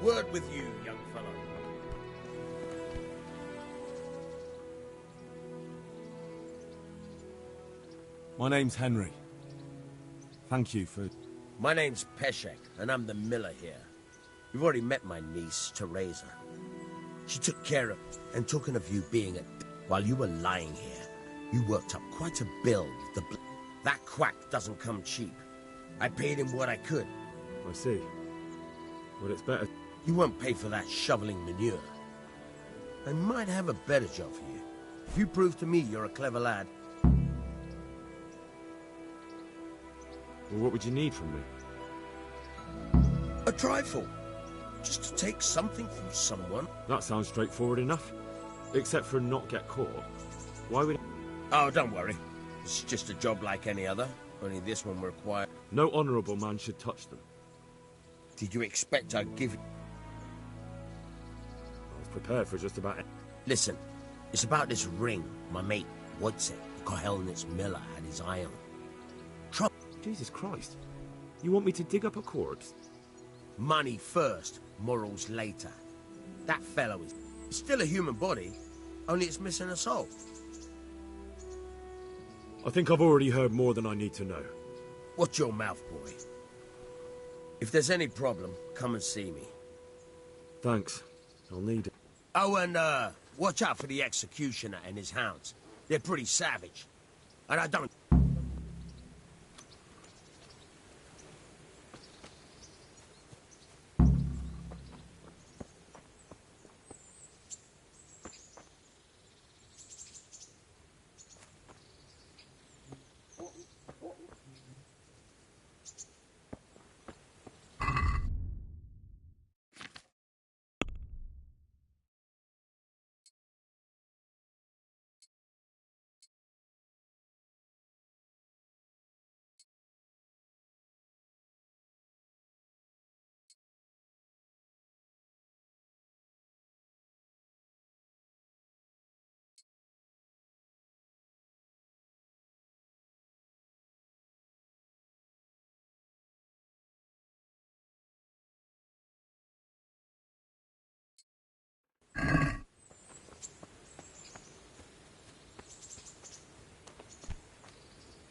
word with you, young fellow. My name's Henry. Thank you for... My name's Peshek, and I'm the miller here. You've already met my niece, Teresa. She took care of and talking of you being a... While you were lying here, you worked up quite a bill with the... That quack doesn't come cheap. I paid him what I could. I see. Well, it's better... You won't pay for that shoveling manure. I might have a better job for you. If you prove to me you're a clever lad... Well, what would you need from me? A trifle. Just to take something from someone. That sounds straightforward enough. Except for not get caught. Why would... Oh, don't worry. It's just a job like any other. Only this one requires... No honourable man should touch them. Did you expect I'd give... I was prepared for just about... Listen, it's about this ring my mate Wojciech, the Kohelnitz miller, had his eye on. Trouble. Jesus Christ. You want me to dig up a corpse? Money first, morals later. That fellow is still a human body, only it's missing a soul. I think I've already heard more than I need to know. Watch your mouth, boy. If there's any problem, come and see me. Thanks. I'll need it. Oh, and watch out for the executioner and his hounds. They're pretty savage. And I don't...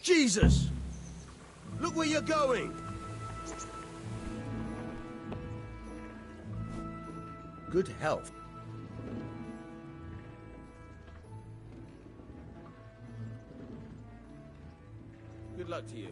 Jesus! Look where you're going! Good health. Good luck to you.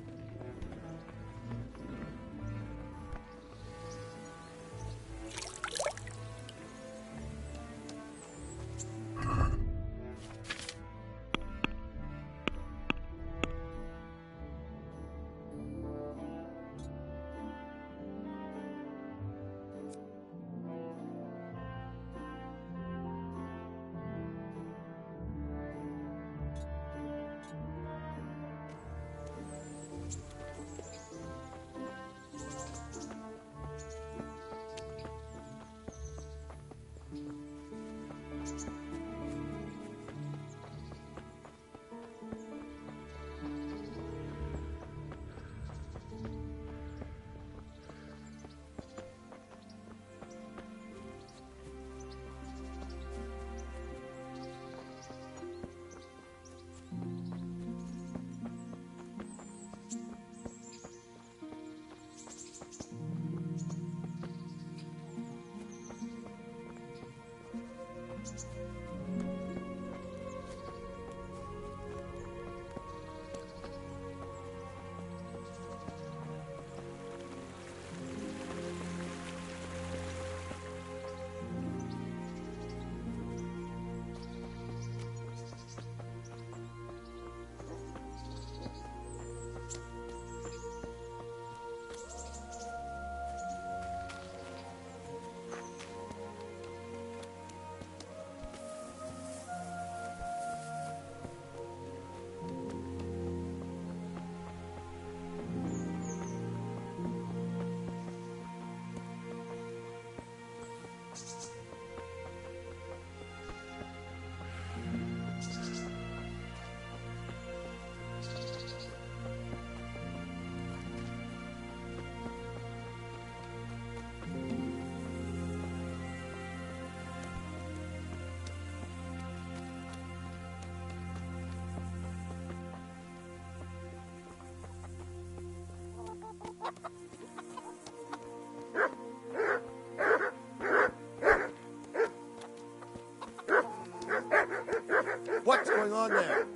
What's going on there?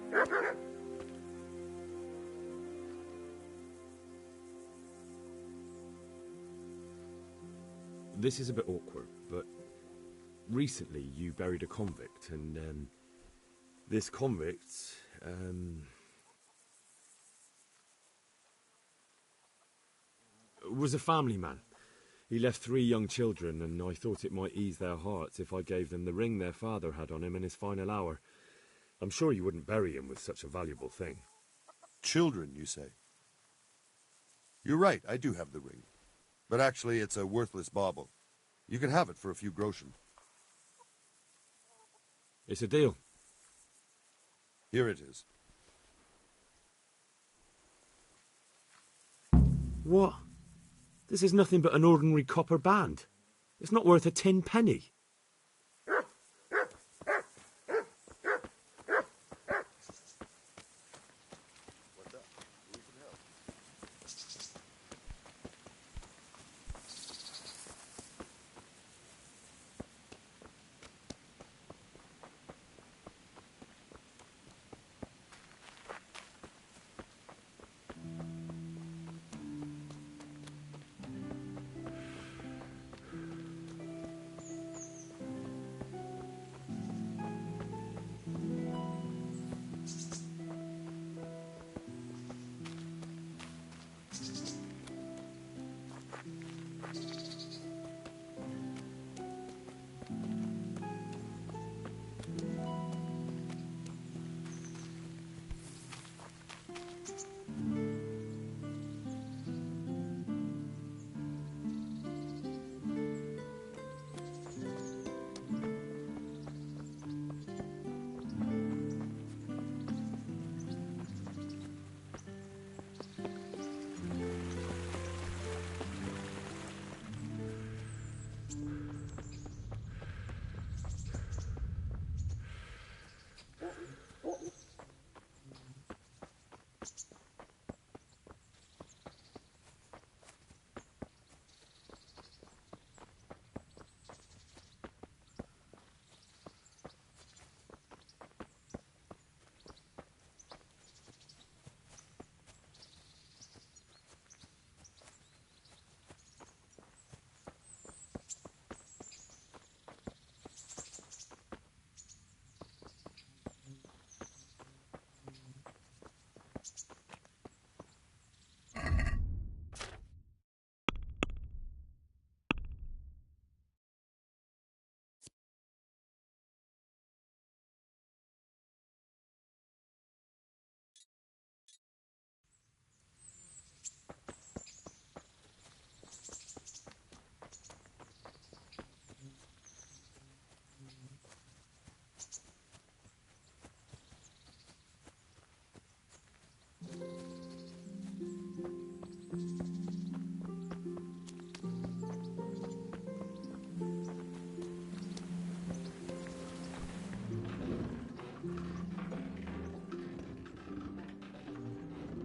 This is a bit awkward, but recently you buried a convict, and this convict, was a family man. He left 3 young children, and I thought it might ease their hearts if I gave them the ring their father had on him in his final hour. I'm sure you wouldn't bury him with such a valuable thing. Children, you say? You're right, I do have the ring. But actually, it's a worthless bauble. You can have it for a few groschen. It's a deal. Here it is. What? This is nothing but an ordinary copper band. It's not worth a 10 penny.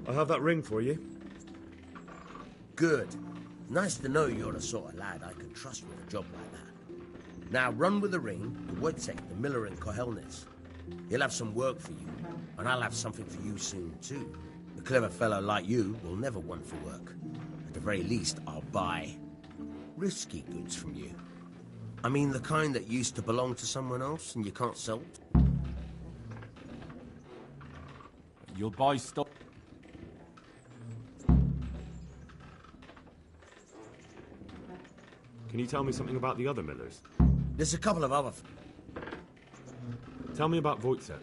I have that ring for you. Good. Nice to know you're the sort of lad I can trust with a job like that. Now run with the ring to Wojtek, the miller in Kohelnitz. He'll have some work for you, and I'll have something for you soon too. A clever fellow like you will never want for work. At the very least, I'll buy risky goods from you. I mean the kind that used to belong to someone else and you can't sell. You'll buy stuff. Can you tell me something about the other millers? There's a couple of other... Tell me about Wojtek.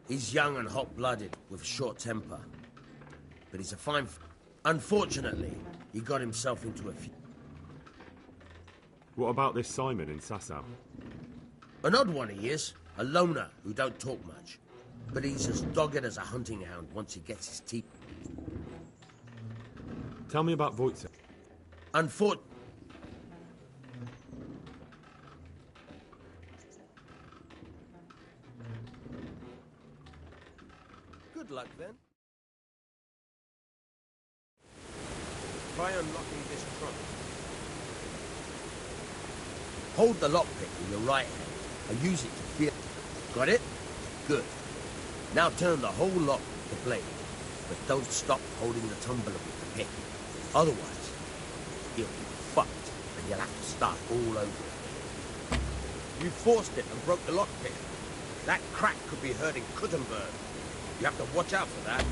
He's young and hot-blooded, with a short temper. But he's a fine... Unfortunately, he got himself into a few... What about this Simon in Sasau? An odd one he is. A loner who don't talk much. But he's as dogged as a hunting hound once he gets his teeth... Tell me about Wojtek. Good luck, then. Try unlocking this trunk. Hold the lockpick in your right hand and use it to feel. Got it? Good. Now turn the whole lock with the blade, but don't stop holding the tumbler with the pick. Otherwise, you'll be fucked and you'll have to start all over again. You forced it and broke the lockpick. That crack could be hurting Kuttenberg. You have to watch out for that.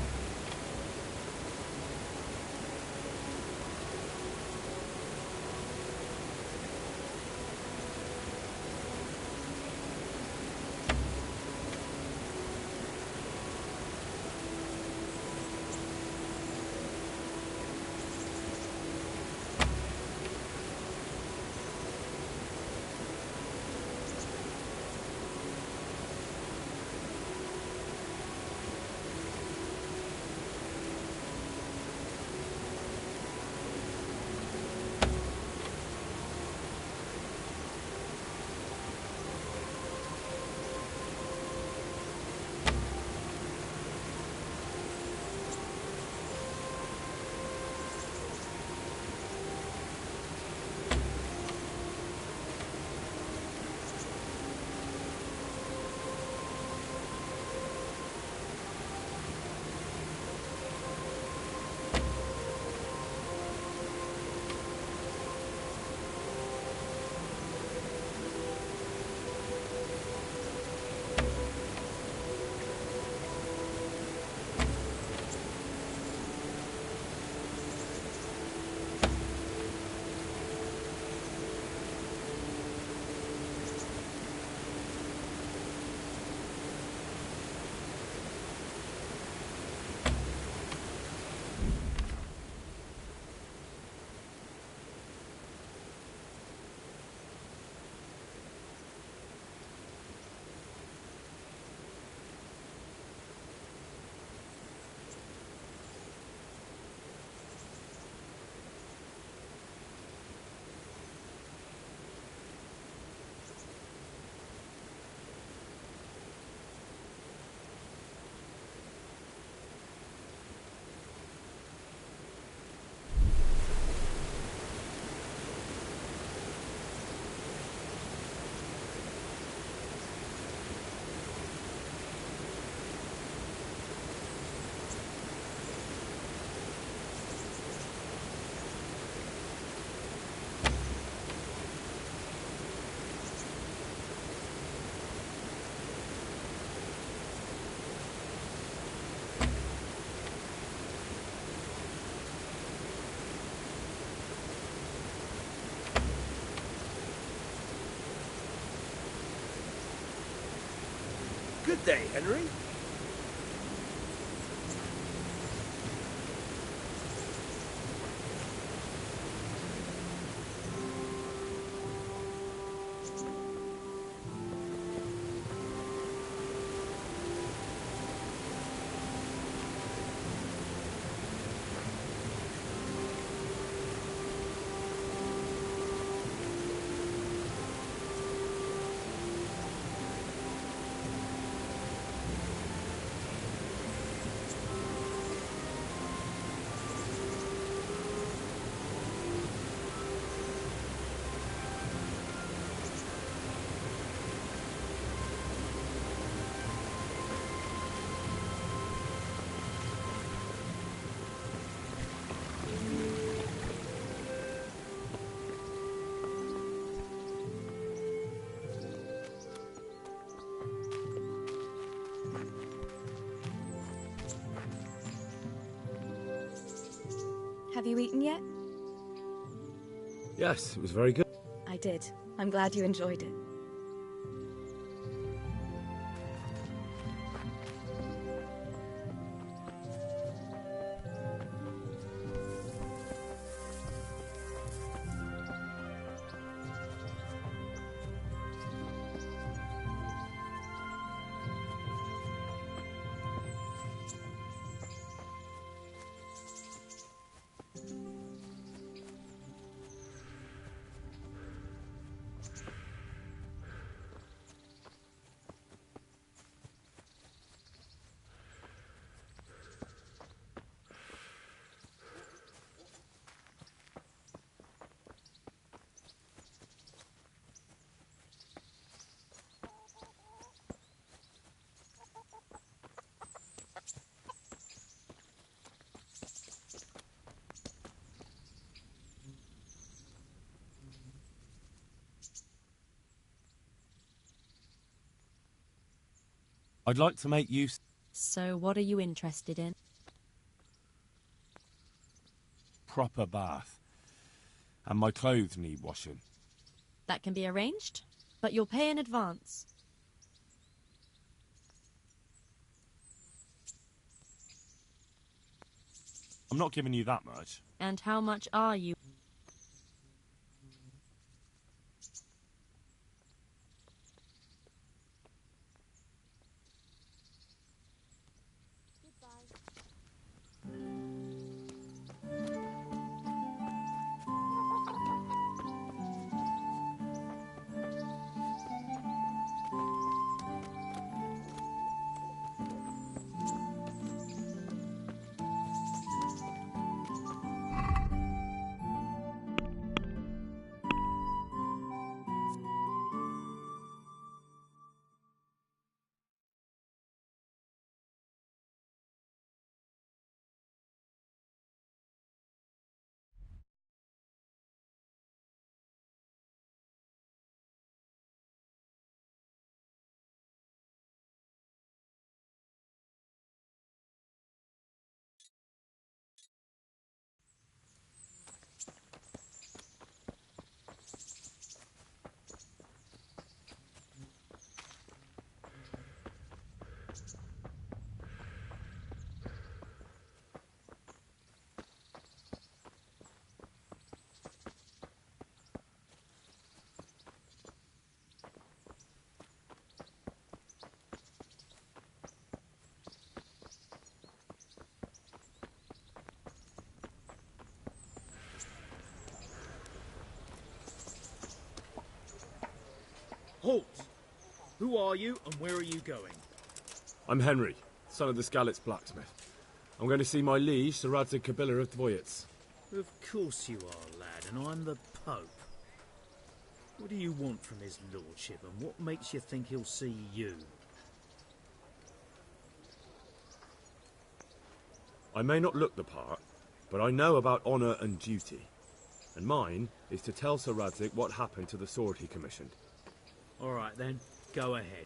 Good day, Henry. Have you eaten yet? Yes, it was very good. I did. I'm glad you enjoyed it. I'd like to make use... So what are you interested in? Proper bath. And my clothes need washing. That can be arranged, but you'll pay in advance. I'm not giving you that much. And how much are you? Halt! Who are you and where are you going? I'm Henry, son of the Skalitz blacksmith. I'm going to see my liege, Sir Radzig Kabila of Dvoyets. Of course you are, lad, and I'm the Pope. What do you want from his lordship, and what makes you think he'll see you? I may not look the part, but I know about honour and duty. And mine is to tell Sir Radzig what happened to the sword he commissioned. All right, then. Go ahead.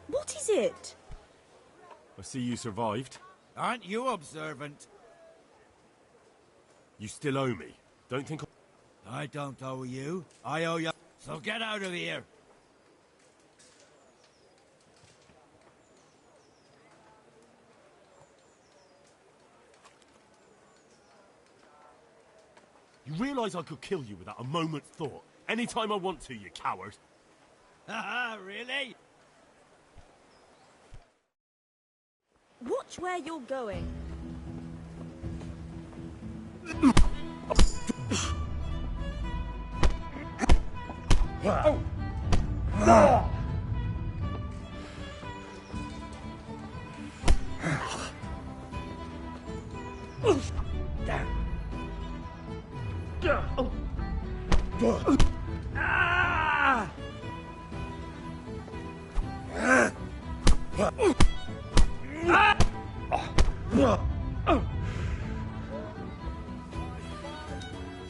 What is it? I see you survived. Aren't you observant? You still owe me. Don't think... I don't owe you. I owe you. So get out of here. You realise I could kill you without a moment's thought? Anytime I want to, you coward. Haha, really? Watch where you're going.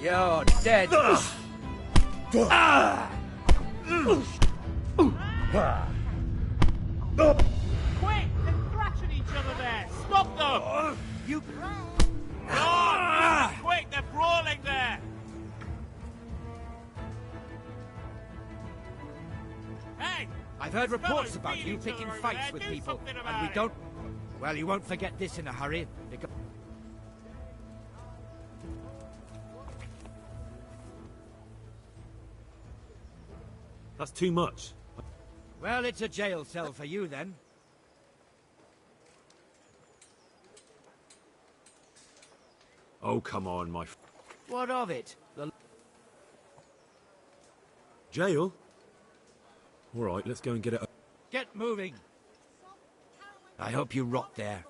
You're dead. Quick! They're thrashing each other there! Stop them! You... God! Quick! They're brawling there! Hey! I've heard reports fellows about beat you each other picking over fights there. with Do people, something and about we it. don't... Well, you won't forget this in a hurry. That's too much. Well, it's a jail cell for you, then. Oh, come on, my... What of it? The... Jail? All right, let's go and get it... Get moving. I hope you rot there.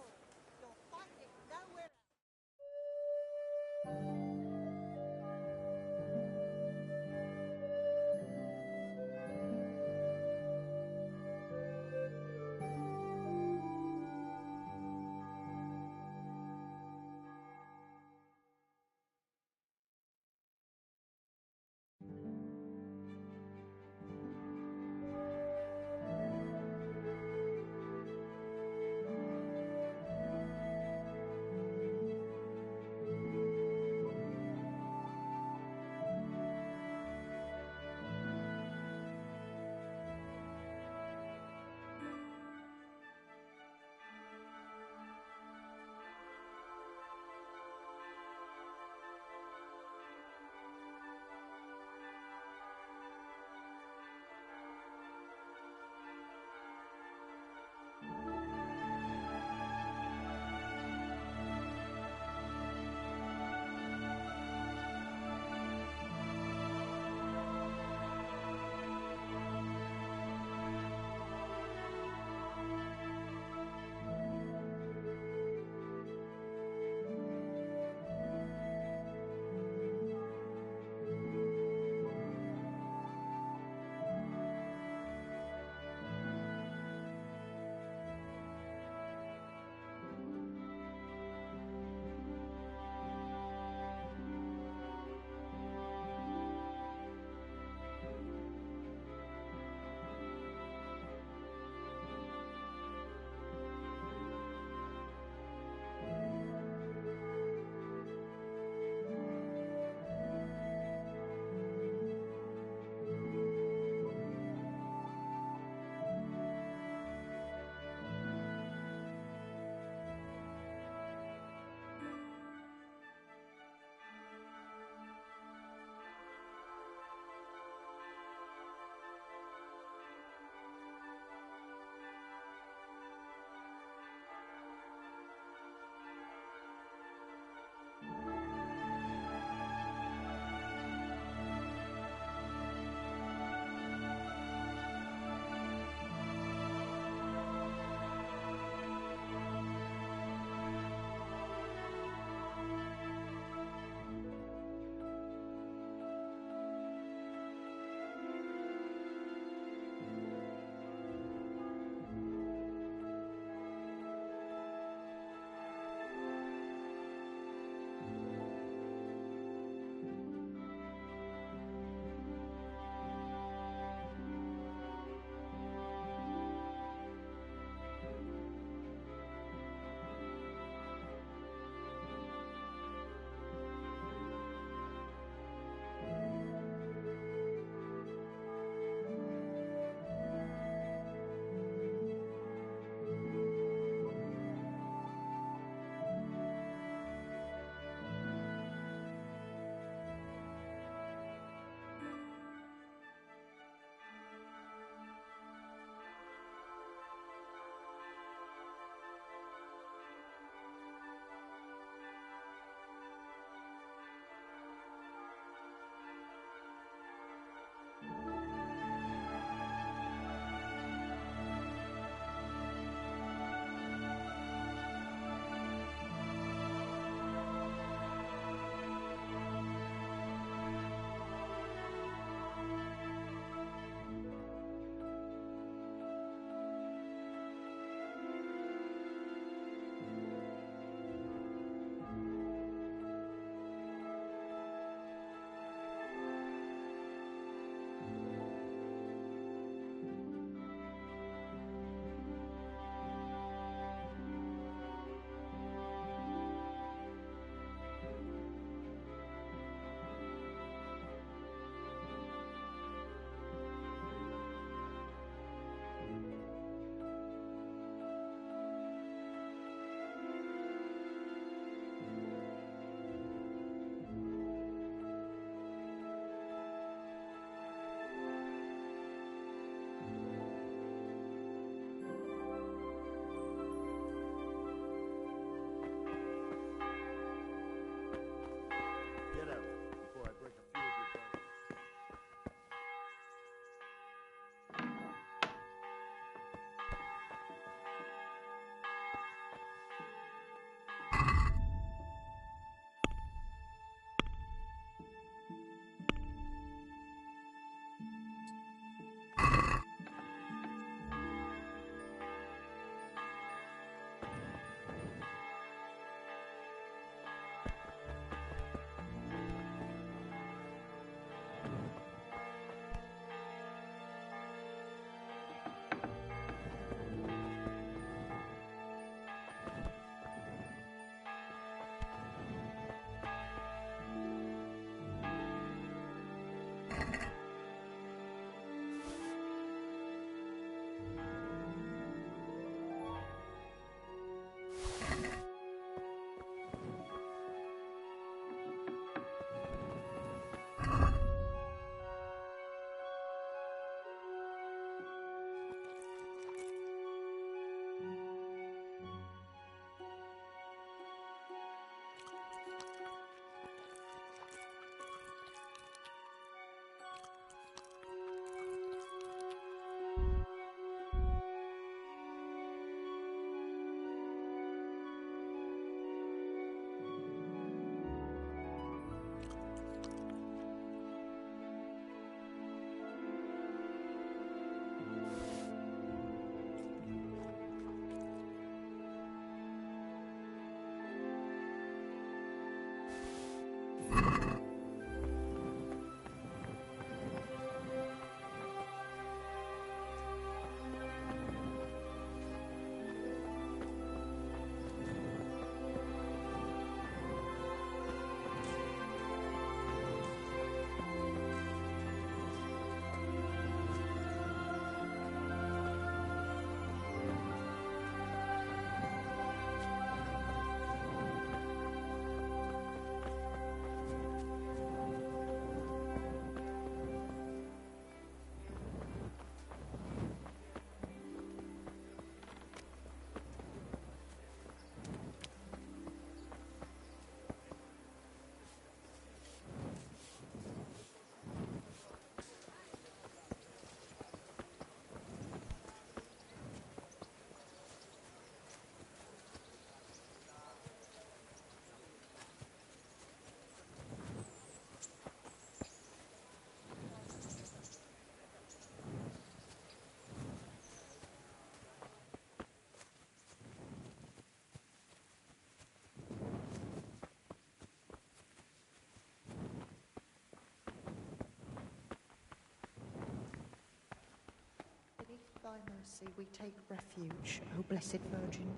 thy mercy we take refuge, O Blessed Virgin.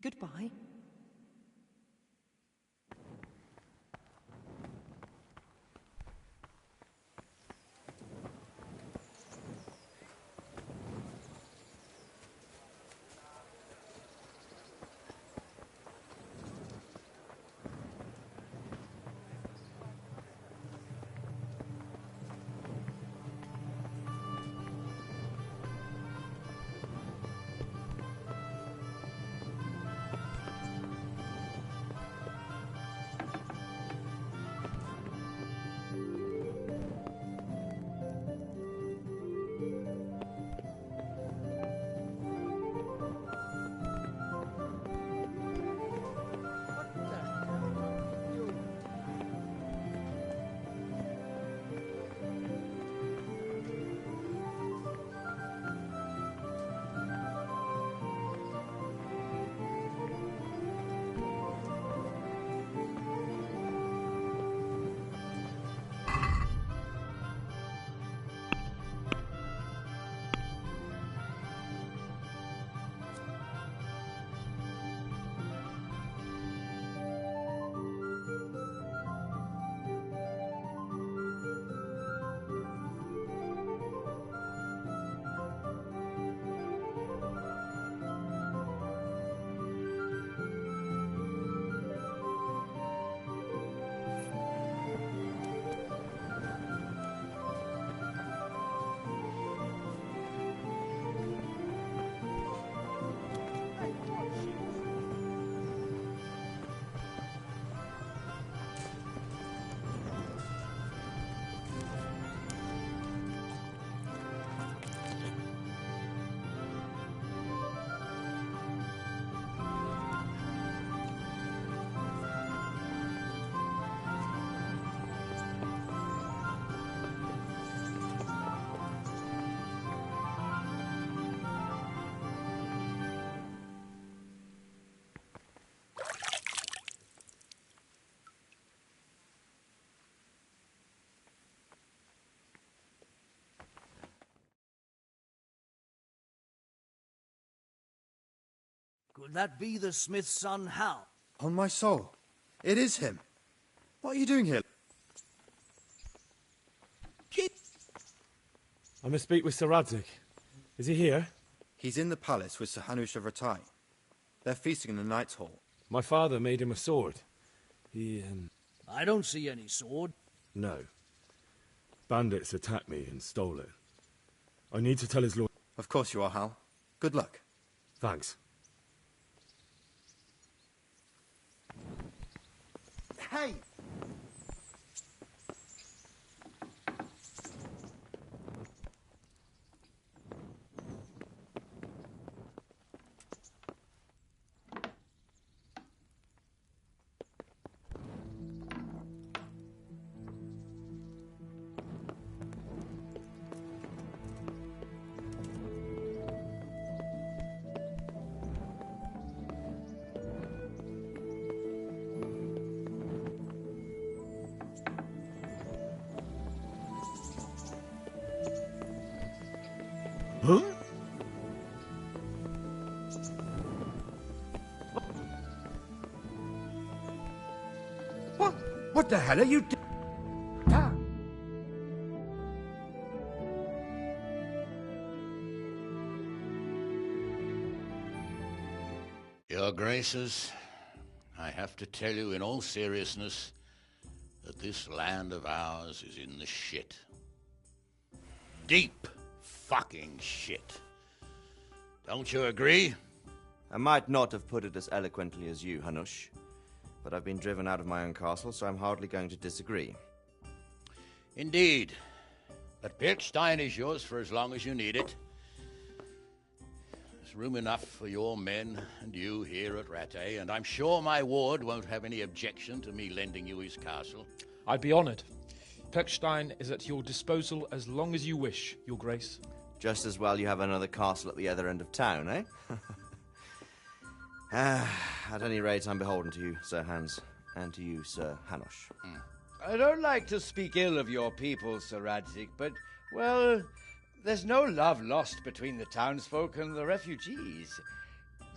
Goodbye. Could that be the smith's son, Hal? On my soul, it is him. What are you doing here? I must speak with Sir Radzig. Is he here? He's in the palace with Sir Hanush of Ratai. They're feasting in the Knight's Hall. My father made him a sword. He, I don't see any sword. No. Bandits attacked me and stole it. I need to tell his lord... Of course you are, Hal. Good luck. Thanks. Hey! Huh? What the hell are you doing? Your Graces, I have to tell you in all seriousness that this land of ours is in the shit. Deep fucking shit. Don't you agree? I might not have put it as eloquently as you, Hanush, but I've been driven out of my own castle, so I'm hardly going to disagree. Indeed. But Pilchstein is yours for as long as you need it. There's room enough for your men and you here at Rattay, and I'm sure my ward won't have any objection to me lending you his castle. I'd be honoured. Pilchstein is at your disposal as long as you wish, Your Grace. Just as well you have another castle at the other end of town, eh? At any rate, I'm beholden to you, Sir Hans, and to you, Sir Hanush. I don't like to speak ill of your people, Sir Radzig, but, well, there's no love lost between the townsfolk and the refugees.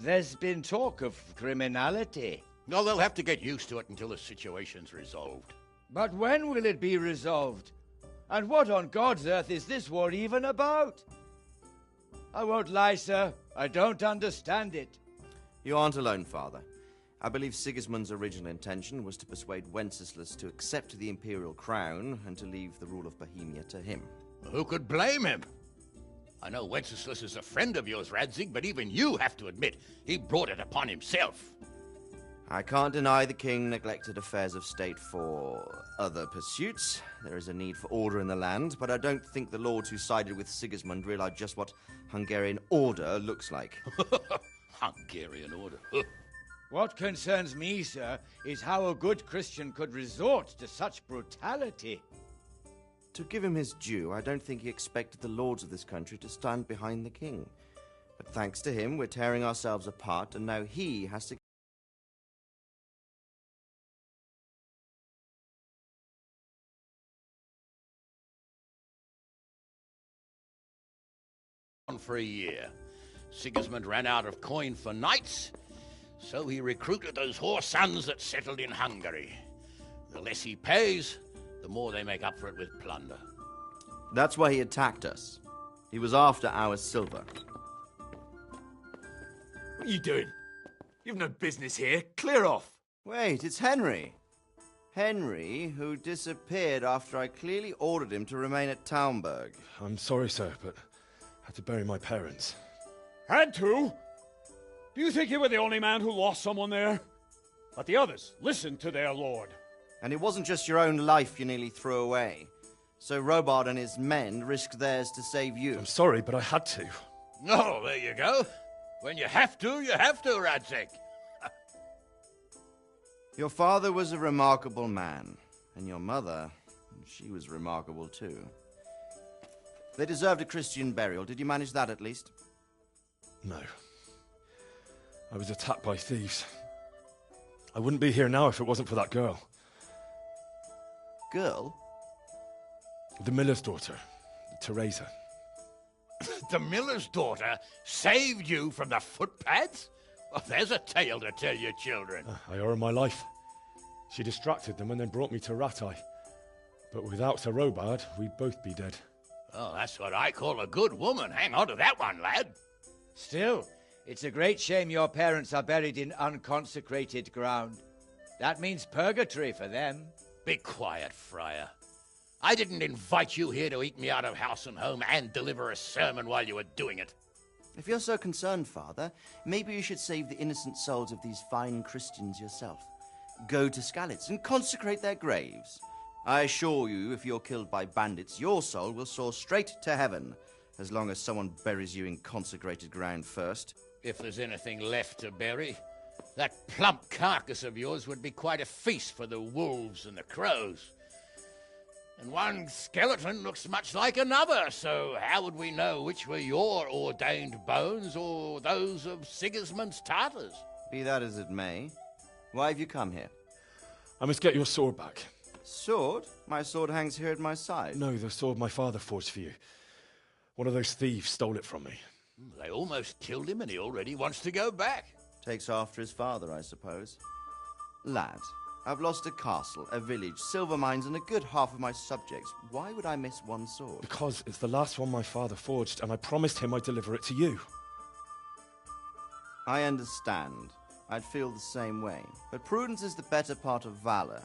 There's been talk of criminality. No, they'll have to get used to it until the situation's resolved. But when will it be resolved? And what on God's earth is this war even about? I won't lie, sir. I don't understand it. You aren't alone, Father. I believe Sigismund's original intention was to persuade Wenceslas to accept the imperial crown and to leave the rule of Bohemia to him. Who could blame him? I know Wenceslas is a friend of yours, Radzig, but even you have to admit he brought it upon himself. I can't deny the king neglected affairs of state for other pursuits. There is a need for order in the land, but I don't think the lords who sided with Sigismund realized just what Hungarian order looks like. Hungarian order? What concerns me, sir, is how a good Christian could resort to such brutality. To give him his due, I don't think he expected the lords of this country to stand behind the king. But thanks to him, we're tearing ourselves apart, and now he has to... On for a year. Sigismund ran out of coin for knights, so he recruited those whore sons that settled in Hungary. The less he pays, the more they make up for it with plunder. That's why he attacked us. He was after our silver. What are you doing? You've no business here. Clear off. Wait, it's Henry. Henry, who disappeared after I clearly ordered him to remain at Taunberg. I'm sorry, sir, but I had to bury my parents. Had to? Do you think you were the only man who lost someone there? But the others listened to their lord. And it wasn't just your own life you nearly threw away. So Robard and his men risked theirs to save you. I'm sorry, but I had to. Oh, there you go. When you have to, Radzig. Your father was a remarkable man. And your mother, she was remarkable too. They deserved a Christian burial. Did you manage that at least? No. I was attacked by thieves. I wouldn't be here now if it wasn't for that girl. Girl? The miller's daughter, Teresa. The miller's daughter saved you from the footpads? Well, there's a tale to tell your children. I owe her my life. She distracted them and then brought me to Rattay. But without Sir Robard, we'd both be dead. Oh, that's what I call a good woman. Hang on to that one, lad. Still, it's a great shame your parents are buried in unconsecrated ground. That means purgatory for them. Be quiet, friar. I didn't invite you here to eat me out of house and home and deliver a sermon while you were doing it. If you're so concerned, Father, maybe you should save the innocent souls of these fine Christians yourself. Go to Skalitz and consecrate their graves. I assure you, if you're killed by bandits, your soul will soar straight to heaven, as long as someone buries you in consecrated ground first. If there's anything left to bury, that plump carcass of yours would be quite a feast for the wolves and the crows. And one skeleton looks much like another, so how would we know which were your ordained bones or those of Sigismund's Tartars? Be that as it may, why have you come here? I must get your sword back. Sword? My sword hangs here at my side. No, the sword my father forged for you. One of those thieves stole it from me. They almost killed him and he already wants to go back. Takes after his father, I suppose. Lad, I've lost a castle, a village, silver mines, and a good half of my subjects. Why would I miss one sword? Because it's the last one my father forged, and I promised him I'd deliver it to you. I understand. I'd feel the same way. But prudence is the better part of valor,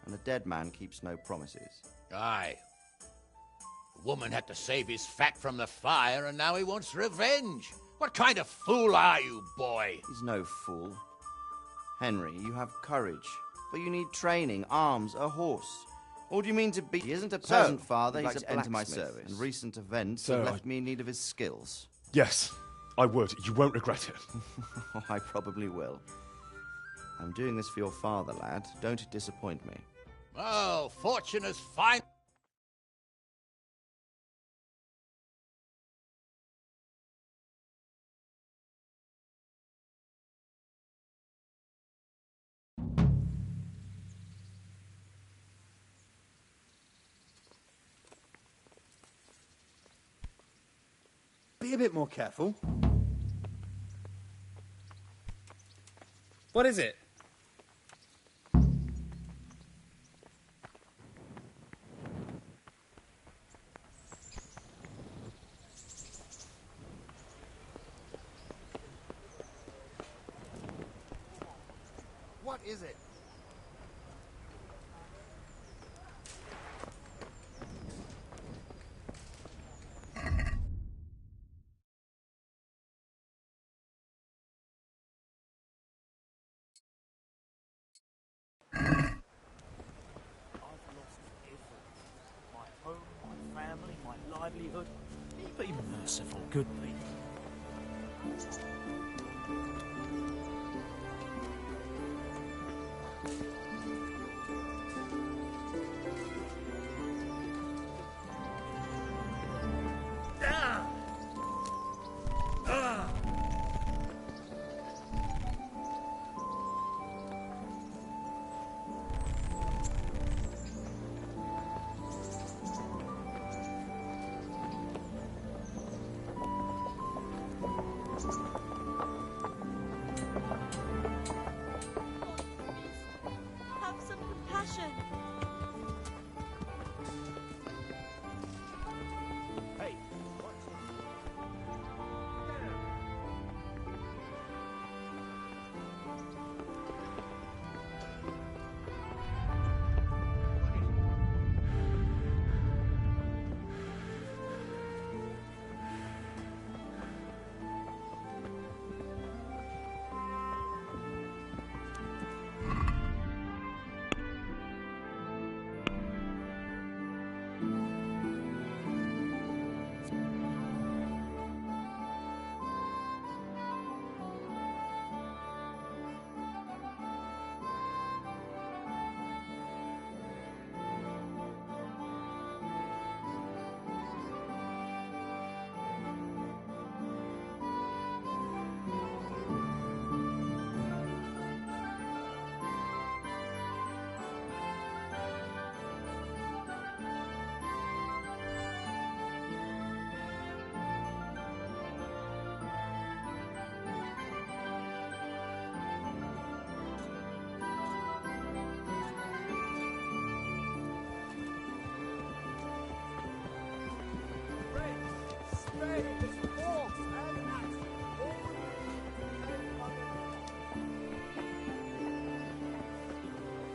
and a dead man keeps no promises. Aye. The woman had to save his fat from the fire, and now he wants revenge. What kind of fool are you, boy? He's no fool. Henry, you have courage, but you need training, arms, a horse. Or do you mean to be... He isn't a peasant, Father. He's to enter my service. And recent events have left me in need of his skills. Yes, I would. You won't regret it. I probably will. I'm doing this for your father, lad. Don't disappoint me. Oh, fortune is fine. Be a bit more careful. What is it? What is it? Livelihood. Be merciful, good people. Have some compassion. Hey,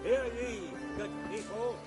Hear ye, good people.